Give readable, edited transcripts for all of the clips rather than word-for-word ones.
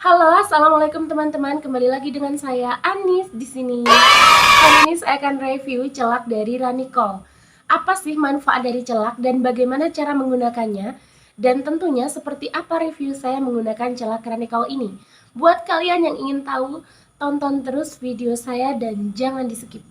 Halo, assalamualaikum teman-teman. Kembali lagi dengan saya Anis di sini. Kali ini saya akan review celak dari Ranicol. Apa sih manfaat dari celak dan bagaimana cara menggunakannya? Dan tentunya seperti apa review saya menggunakan celak Ranicol ini. Buat kalian yang ingin tahu, tonton terus video saya dan jangan di-skip.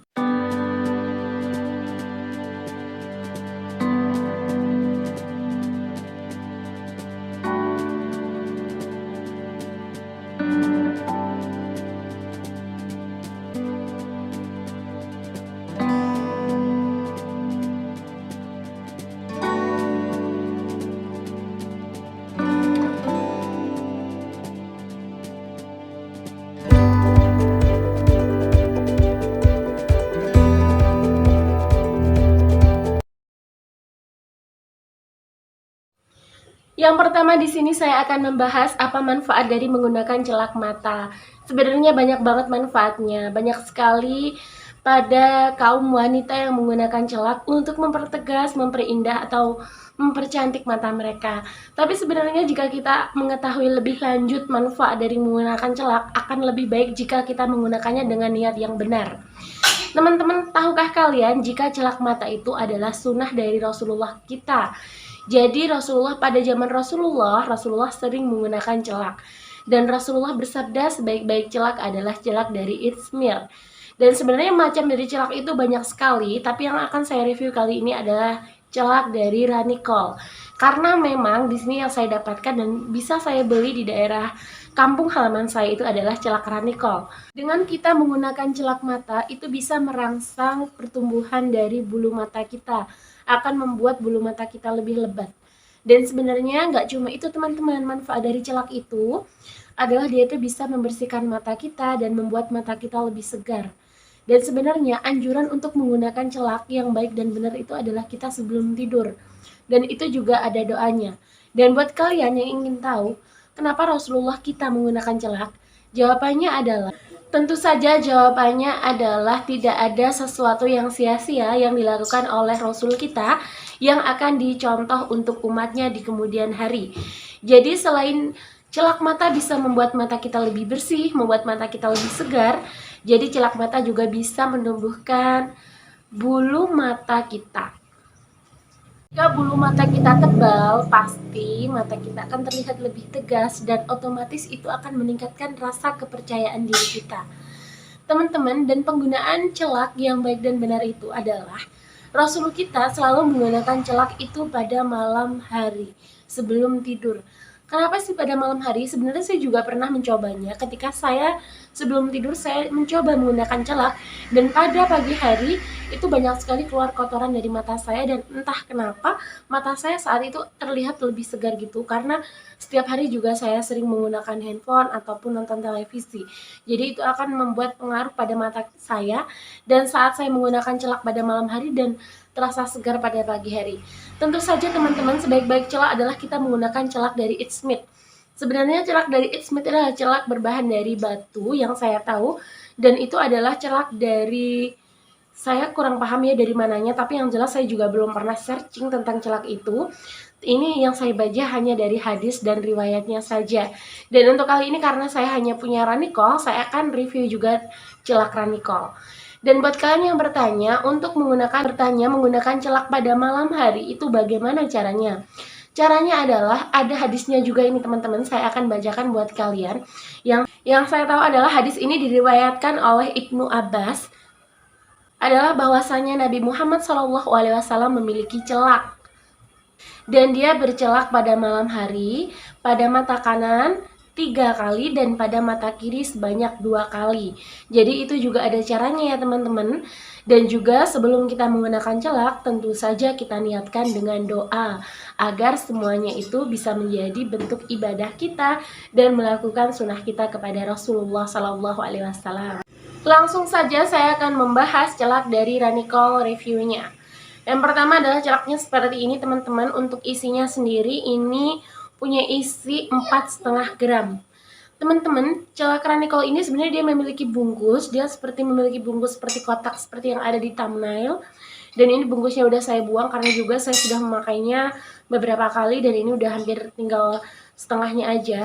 Yang pertama di sini saya akan membahas apa manfaat dari menggunakan celak mata. Sebenarnya banyak banget manfaatnya, banyak sekali pada kaum wanita yang menggunakan celak untuk mempertegas, memperindah atau mempercantik mata mereka. Tapi sebenarnya jika kita mengetahui lebih lanjut manfaat dari menggunakan celak, akan lebih baik jika kita menggunakannya dengan niat yang benar. Teman-teman, tahukah kalian jika celak mata itu adalah sunnah dari Rasulullah kita? Jadi pada zaman Rasulullah sering menggunakan celak. Dan Rasulullah bersabda sebaik-baik celak adalah celak dari Ismail. Dan sebenarnya macam dari celak itu banyak sekali, tapi yang akan saya review kali ini adalah celak dari Ranicol. Karena memang di sini yang saya dapatkan dan bisa saya beli di daerah kampung halaman saya itu adalah celak Ranicol. Dengan kita menggunakan celak mata, itu bisa merangsang pertumbuhan dari bulu mata kita, akan membuat bulu mata kita lebih lebat. Dan sebenarnya nggak cuma itu teman-teman, manfaat dari celak itu adalah dia itu bisa membersihkan mata kita dan membuat mata kita lebih segar. Dan sebenarnya anjuran untuk menggunakan celak yang baik dan benar itu adalah kita sebelum tidur. Dan itu juga ada doanya. Dan buat kalian yang ingin tahu kenapa Rasulullah kita menggunakan celak, jawabannya adalah tentu saja jawabannya adalah tidak ada sesuatu yang sia-sia yang dilakukan oleh Rasul kita yang akan dicontoh untuk umatnya di kemudian hari. Jadi selain celak mata bisa membuat mata kita lebih bersih, membuat mata kita lebih segar, jadi celak mata juga bisa menumbuhkan bulu mata kita. Jika bulu mata kita tebal, pasti mata kita akan terlihat lebih tegas dan otomatis itu akan meningkatkan rasa kepercayaan diri kita. Teman-teman, dan penggunaan celak yang baik dan benar itu adalah Rasul kita selalu menggunakan celak itu pada malam hari sebelum tidur. Kenapa sih pada malam hari? Sebenarnya saya juga pernah mencobanya. Ketika saya sebelum tidur saya mencoba menggunakan celak dan pada pagi hari itu banyak sekali keluar kotoran dari mata saya dan entah kenapa mata saya saat itu terlihat lebih segar gitu karena setiap hari juga saya sering menggunakan handphone ataupun nonton televisi. Jadi itu akan membuat pengaruh pada mata saya dan saat saya menggunakan celak pada malam hari dan terasa segar pada pagi hari. Tentu saja teman-teman, sebaik-baik celak adalah kita menggunakan celak dari Eat Smith. Sebenarnya celak dari Eat Smith adalah celak berbahan dari batu yang saya tahu, dan itu adalah celak dari, saya kurang paham ya dari mananya, tapi yang jelas saya juga belum pernah searching tentang celak itu. Ini yang saya baca hanya dari hadis dan riwayatnya saja. Dan untuk kali ini karena saya hanya punya Ranicol, saya akan review juga celak Ranicol. Dan buat kalian yang untuk menggunakan celak pada malam hari itu bagaimana caranya? Caranya adalah ada hadisnya juga ini teman-teman, saya akan bacakan buat kalian. Yang saya tahu adalah hadis ini diriwayatkan oleh Ibnu Abbas adalah bahwasanya Nabi Muhammad SAW memiliki celak. Dan dia bercelak pada malam hari, pada mata kanan 3 kali dan pada mata kiri sebanyak 2 kali. Jadi itu juga ada caranya ya teman-teman. Dan juga sebelum kita menggunakan celak, tentu saja kita niatkan dengan doa agar semuanya itu bisa menjadi bentuk ibadah kita dan melakukan sunnah kita kepada Rasulullah SAW. Langsung saja saya akan membahas celak dari Ranicol reviewnya. Yang pertama adalah celaknya seperti ini teman-teman. Untuk isinya sendiri ini punya isi 4,5 gram. Teman-teman, celak Ranicol ini sebenarnya dia memiliki bungkus. Dia memiliki bungkus seperti kotak seperti yang ada di thumbnail. Dan ini bungkusnya udah saya buang karena juga saya sudah memakainya beberapa kali dan ini udah hampir tinggal setengahnya aja.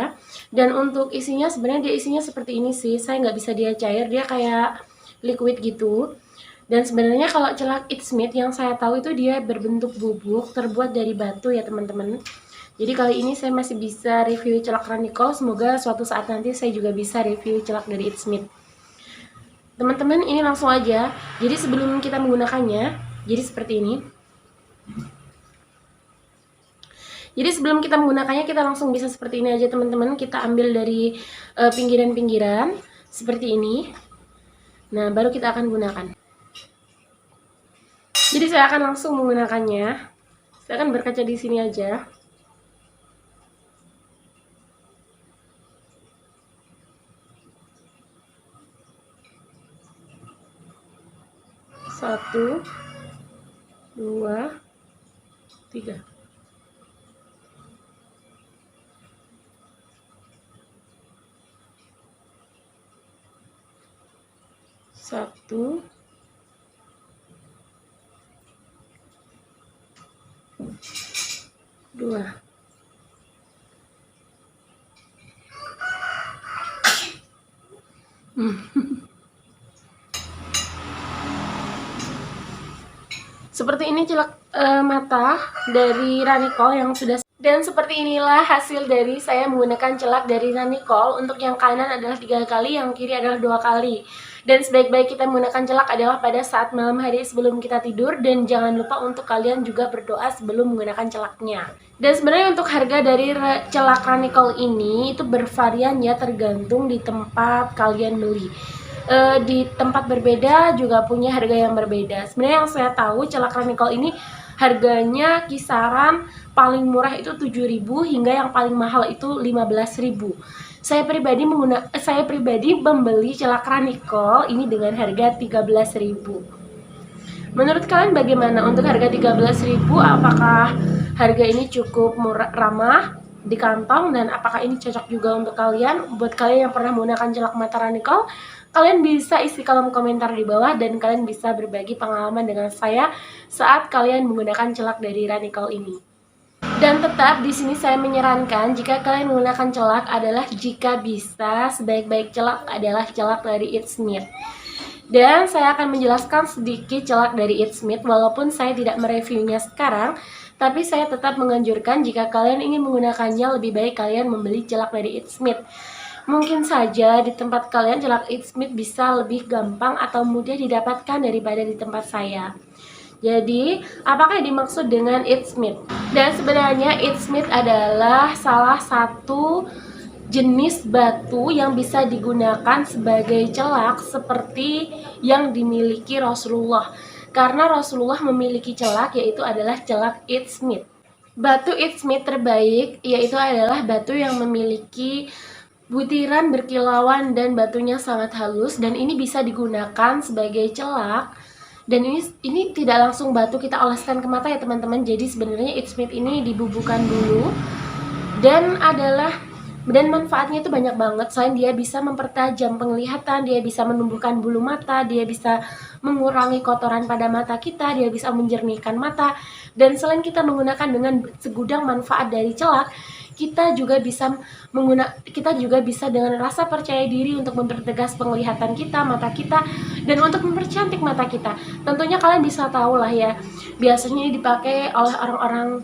Dan untuk isinya sebenarnya dia isinya seperti ini sih, saya nggak bisa dia cair, dia kayak liquid gitu. Dan sebenarnya kalau celak It's Meat yang saya tahu itu dia berbentuk bubuk terbuat dari batu ya teman-teman. Jadi kali ini saya masih bisa review celak Ranicol, semoga suatu saat nanti saya juga bisa review celak dari It's Meat. Teman-teman ini langsung aja, jadi sebelum kita menggunakannya, jadi seperti ini. Jadi sebelum kita menggunakannya kita langsung bisa seperti ini aja teman-teman. Kita ambil dari pinggiran-pinggiran seperti ini. Nah baru kita akan gunakan. Jadi saya akan langsung menggunakannya. Saya akan berkaca di sini aja. Satu, dua, tiga. Satu, dua. Seperti ini celak mata dari Ranicol yang sudah. Dan seperti inilah hasil dari saya menggunakan celak dari Ranicol. Untuk yang kanan adalah 3 kali, yang kiri adalah 2 kali. Dan sebaik-baik kita menggunakan celak adalah pada saat malam hari sebelum kita tidur. Dan jangan lupa untuk kalian juga berdoa sebelum menggunakan celaknya. Dan sebenarnya untuk harga dari celak Ranicol ini itu bervarian ya, tergantung di tempat kalian beli. Di tempat berbeda juga punya harga yang berbeda. Sebenarnya yang saya tahu celak Ranicol ini harganya kisaran paling murah itu 7.000 hingga yang paling mahal itu 15.000. Saya pribadi membeli celak Ranicol ini dengan harga 13.000. Menurut kalian bagaimana untuk harga 13.000? Apakah harga ini cukup murah, ramah di kantong, dan apakah ini cocok juga untuk kalian? Buat kalian yang pernah menggunakan celak mata Ranicol, kalian bisa isi kolom komentar di bawah dan kalian bisa berbagi pengalaman dengan saya saat kalian menggunakan celak dari Ranicol ini. Dan tetap di sini saya menyarankan jika kalian menggunakan celak adalah jika bisa sebaik-baik celak adalah celak dari It's Meat. Dan saya akan menjelaskan sedikit celak dari It's Meat walaupun saya tidak mereviewnya sekarang, tapi saya tetap menganjurkan jika kalian ingin menggunakannya lebih baik kalian membeli celak dari It's Meat. Mungkin saja di tempat kalian celak It's Meat bisa lebih gampang atau mudah didapatkan daripada di tempat saya. Jadi, apakah yang dimaksud dengan It's Meat? Dan sebenarnya It's Meat adalah salah satu jenis batu yang bisa digunakan sebagai celak seperti yang dimiliki Rasulullah. Karena Rasulullah memiliki celak yaitu adalah celak It's Meat. Batu It's Meat terbaik yaitu adalah batu yang memiliki butiran berkilauan dan batunya sangat halus, dan ini bisa digunakan sebagai celak. Dan ini tidak langsung batu kita oleskan ke mata ya teman-teman. Jadi sebenarnya It's Meat ini dibubuhkan dulu dan manfaatnya itu banyak banget. Selain dia bisa mempertajam penglihatan, dia bisa menumbuhkan bulu mata, dia bisa mengurangi kotoran pada mata kita, dia bisa menjernihkan mata. Dan selain kita menggunakan dengan segudang manfaat dari celak, kita juga bisa dengan rasa percaya diri untuk mempertegas penglihatan kita, mata kita, dan untuk mempercantik mata kita. Tentunya kalian bisa tahu lah ya, biasanya ini dipakai oleh orang-orang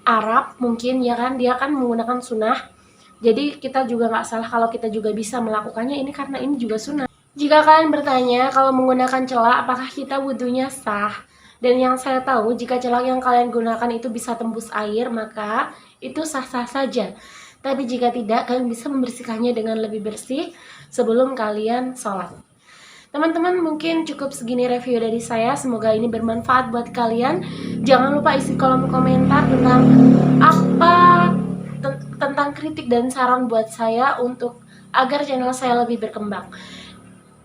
Arab mungkin ya kan, dia kan menggunakan sunnah. Jadi kita juga nggak salah kalau kita juga bisa melakukannya ini karena ini juga sunnah. Jika kalian bertanya kalau menggunakan celak apakah kita wudhunya sah, dan yang saya tahu jika celak yang kalian gunakan itu bisa tembus air maka itu sah-sah saja. Tapi jika tidak, kalian bisa membersihkannya dengan lebih bersih sebelum kalian sholat. Teman-teman, mungkin cukup segini review dari saya. Semoga ini bermanfaat buat kalian. Jangan lupa isi kolom komentar tentang kritik dan saran buat saya untuk agar channel saya lebih berkembang.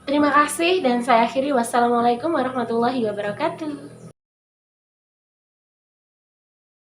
Terima kasih dan saya akhiri. Wassalamualaikum warahmatullahi wabarakatuh.